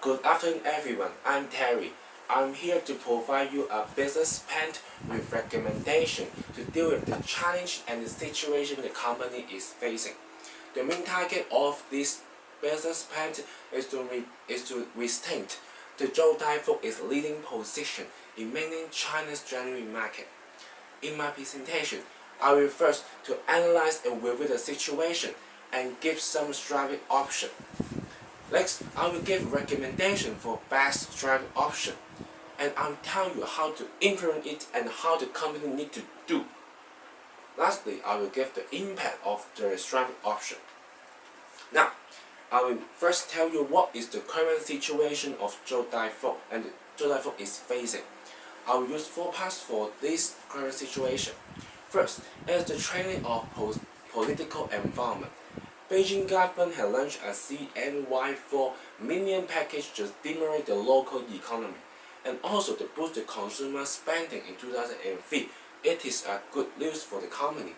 Good afternoon everyone, I'm Terry. I'm here to provide you a business plan with recommendation to deal with the challenge and the situation the company is facing. The main target of this business plan is to restate the Zhou Food's leading position in mainland China's January market. In my presentation, I will first to analyze and review the situation and give some strategic option. Next, I will give recommendation for best strategic option, and I will tell you how to implement it and how the company need to do. Lastly, I will give the impact of the strategic option. Now, I will first tell you what is the current situation of Zhou Food and Zhou Food is facing. I will use 4 parts for this current situation. First is the training of political environment. Beijing government has launched a CNY4 million package to stimulate the local economy and also to boost the consumer spending in 2003. It is a good news for the company.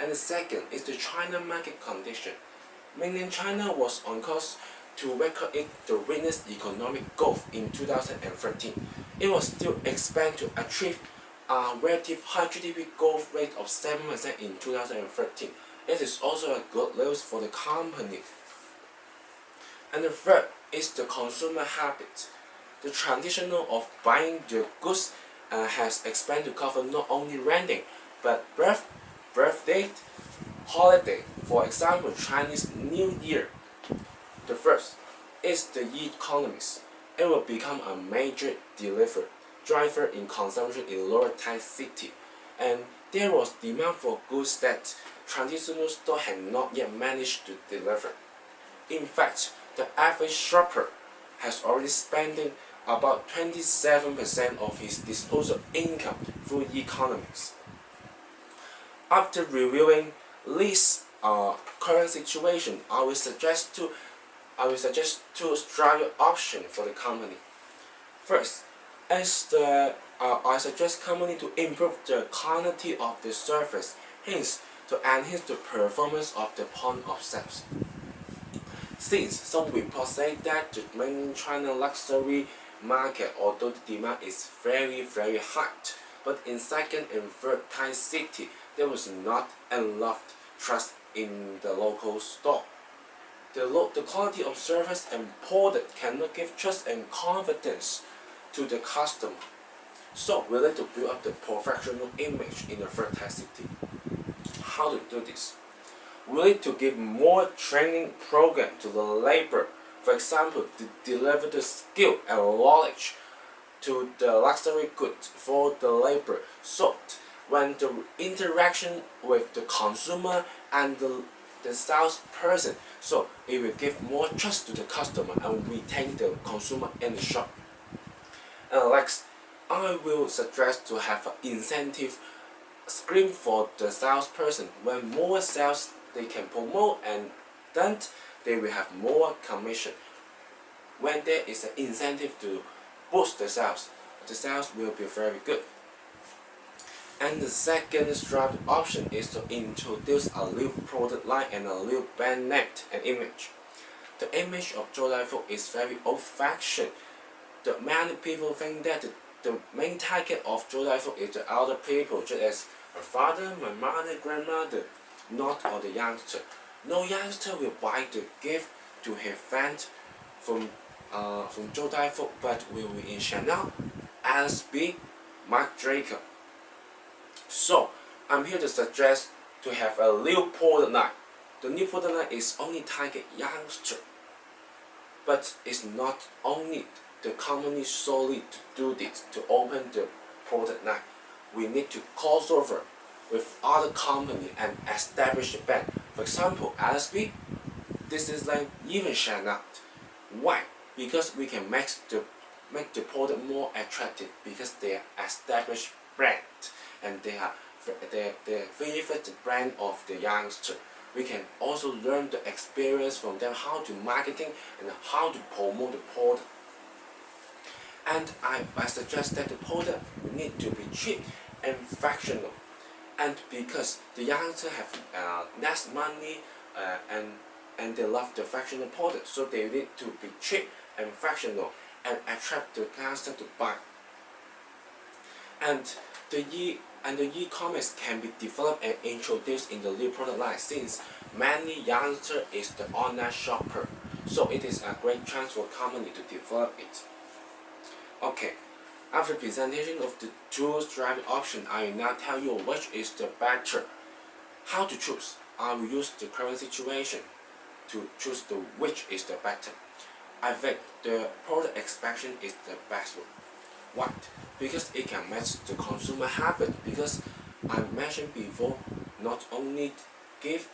And the second is the China market condition. Mainland China was on course to record the witness economic growth in 2013. It was still expect to achieve a relative high GDP growth rate of 7% in 2013. It is also a good news for the company. And the third is the consumer habit. The traditional of buying the goods has expanded to cover not only renting but birthday, holiday, for example Chinese New Year. The first is the e-economies. It will become a major driver in consumption in lower tier city, and there was demand for goods that traditional store had not yet managed to deliver. In fact, the average shopper has already spending about 27% of his disposable income through e-economies. After reviewing this current situation, I will suggest two strategic options for the company. First, I suggest company to improve the quality of the service, hence to enhance the performance of the point of sales. Since some reports say that the mainland China luxury market, although the demand is very high, but in second and third tier city there was not enough trust in the local store. The quality of service and product cannot give trust and confidence to the customer. So we need to build up the professional image in the third tier city. How to do this? We need to give more training program to the labor. For example, to deliver the skill and knowledge to the luxury goods for the labor. So when the interaction with the consumer and the salesperson, so it will give more trust to the customer and retain the consumer in the shop. And next, I will suggest to have an incentive scheme for the salesperson. When more sales they can promote, and then they will have more commission. When there is an incentive to boost the sales will be very good. And the second strategic option is to introduce a new product line and a new brand name and image. The image of Zhou Food is very old-fashioned. Many people think that the main target of Zhou Food is the elder people, such as my father, my mother, grandmother, not all the youngster. No youngster will buy the gift to his friend from Zhou Food, but will be in Chanel, LSB, Marc Jacobs. So I'm here to suggest to have a new product line. The new product line is only target youngster, but it's not only the company solely to do this, to open the product line. We need to cross over with other company and establish a brand. For example, LSB, this is like even Chanel. Why? Because we can make the product more attractive because they are established brand and they are the favorite brand of the youngster. We can also learn the experience from them, how to marketing and how to promote the product. And I suggest that the product need to be cheap and functional. And because the youngster have less money and and they love the fractional product, so they need to be cheap and fractional and attract the customer to buy. And the e-commerce can be developed and introduced in the new product line, since many youngsters is the online shopper, so it is a great chance for company to develop it. Okay, after presentation of the two driving options, I will now tell you which is the better. How to choose? I will use the current situation to choose the which is the better. I think the product expansion is the best one. Why? Because it can match the consumer habit. Because I mentioned before, not only give,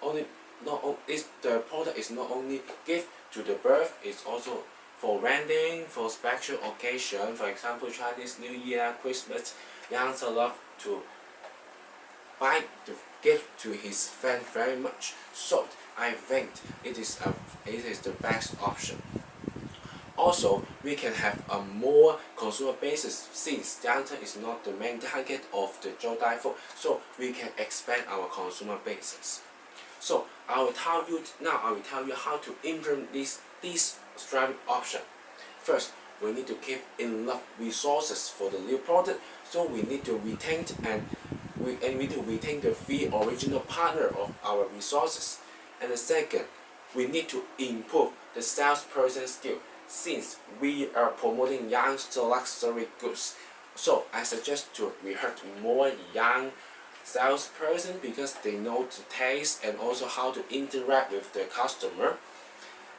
only not is the product is not only gift to the birth, it's also for renting, for special occasion. For example, Chinese New Year, Christmas, youngsters love to buy the gift to his friend very much. So I think it is the best option. Also, we can have a more consumer basis, since youngster is not the main target of the Joe Tai Fook, so we can expand our consumer basis. So I will tell you how to implement this strategic option. First, we need to keep enough resources for the new product, so we need to retain we need to retain the three original partner of our resources. And the second, we need to improve the salesperson skill, since we are promoting youngster luxury goods. So I suggest to recruit more young salesperson, because they know the taste and also how to interact with the customer.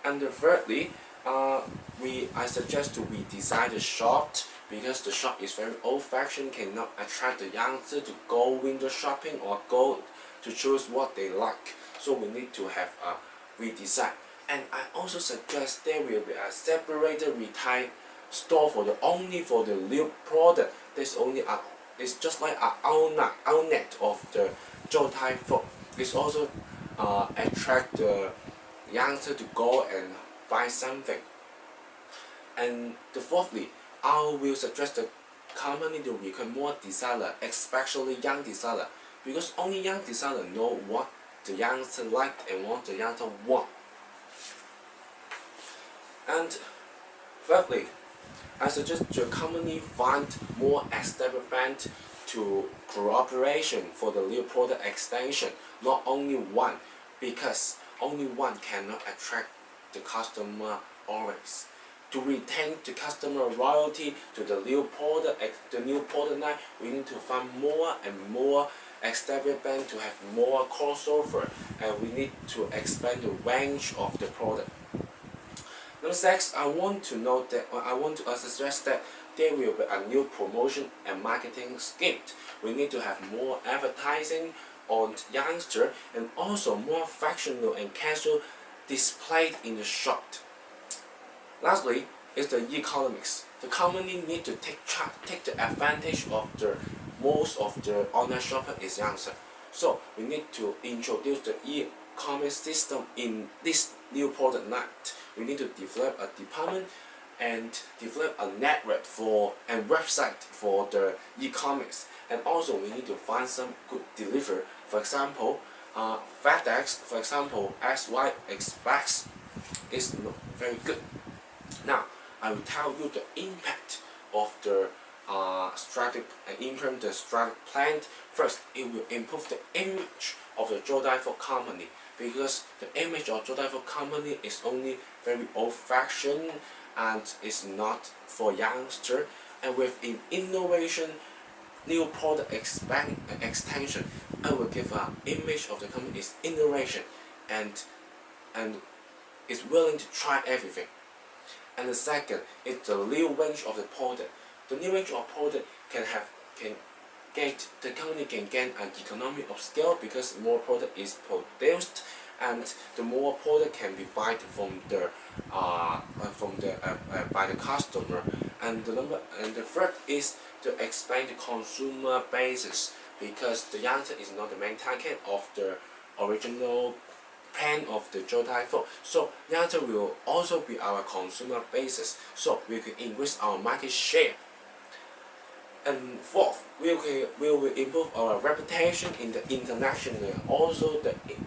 And thirdly, I suggest to redesign the shop, because the shop is very old-fashioned, cannot attract the youngster to go window shopping or go to choose what they like. So we need to have a redesign. And I also suggest there will be a separated retail store only for the new product. It's just like an outlet of the Joe Tai Fook. It's also attract the youngster to go and buy something. And fourthly, I will suggest the company to recruit more designer, especially young designer, because only young designer know what the youngster like and what the youngster want. And thirdly, I suggest the company find more establishment to cooperation for the new product extension, not only one, because only one cannot attract the customer always. To retain the customer loyalty to the new product line, we need to find more and more establishment to have more crossover, and we need to expand the range of the product. Number 6, I want to suggest that there will be a new promotion and marketing scheme. We need to have more advertising on youngster, and also more functional and casual displayed in the shop. Lastly is the economics. The company need to take the advantage of the most of the online shopper is youngster. So we need to introduce the e-commerce system in this new product line. We need to develop a department and develop a network and website for the e-commerce. And also we need to find some good delivery. For example, FedEx, for example, SY Express is not very good. Now, I will tell you the impact of the implement the strategic plan. First, it will improve the image of the Joe Tai Fook company, because the image of Joe Tai Fook company is only very old-fashioned and is not for youngster. And with an innovation, new product extension, I will give an image of the company is innovation and is willing to try everything. And the second is the new range of the product. The new range of product the company can gain an economy of scale, because more product is produced, and the more product can be bought by the customer. And the third is to expand the consumer basis, because the youngster is not the main target of the original plan of the Joe Tai Fook. So youngster will also be our consumer basis, so we can increase our market share. And fourth, we will improve our reputation in the international and also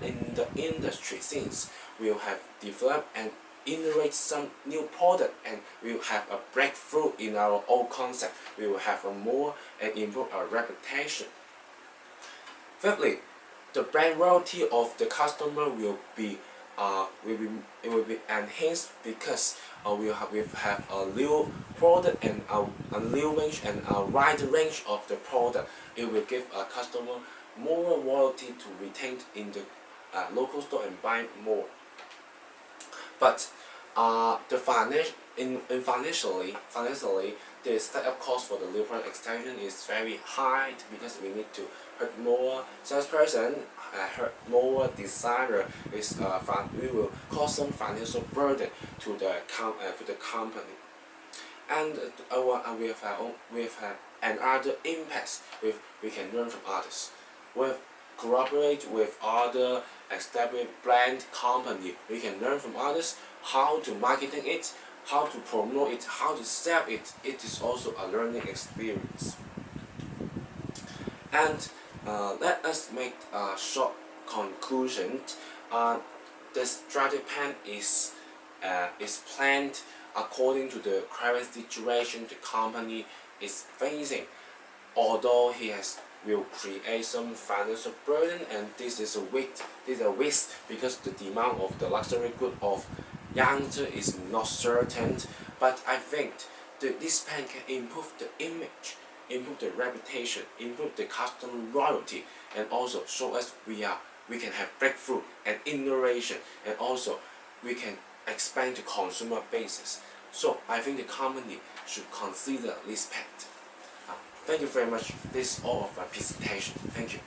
in the industry, since we will have developed and innovate some new product, and we will have a breakthrough in our old concept. We will have a more and improve our reputation. Fifthly, the brand loyalty of the customer it will be enhanced, because we have a new product and a new range and a wide range of the product. It will give a customer more loyalty to retain in the local store and buy more. But financially, the startup cost for the new product extension is very high, because we need to hire more salesperson, hire more designer. We will cause some financial burden to the company. And we have another impacts. We can learn from others. We collaborate with other established brand company. We can learn from others how to marketing it, how to promote it, how to sell it. It is also a learning experience. And let us make a short conclusion. The strategic plan is planned according to the current situation the company is facing. Although will create some financial burden, and this is a risk, because the demand of the luxury good of youngster is not certain. But I think this plan can improve the image, improve the reputation, improve the customer loyalty, and also show us we can have breakthrough and innovation, and also we can expand the consumer basis. So I think the company should consider this plan. Thank you very much. This is all of my presentation. Thank you.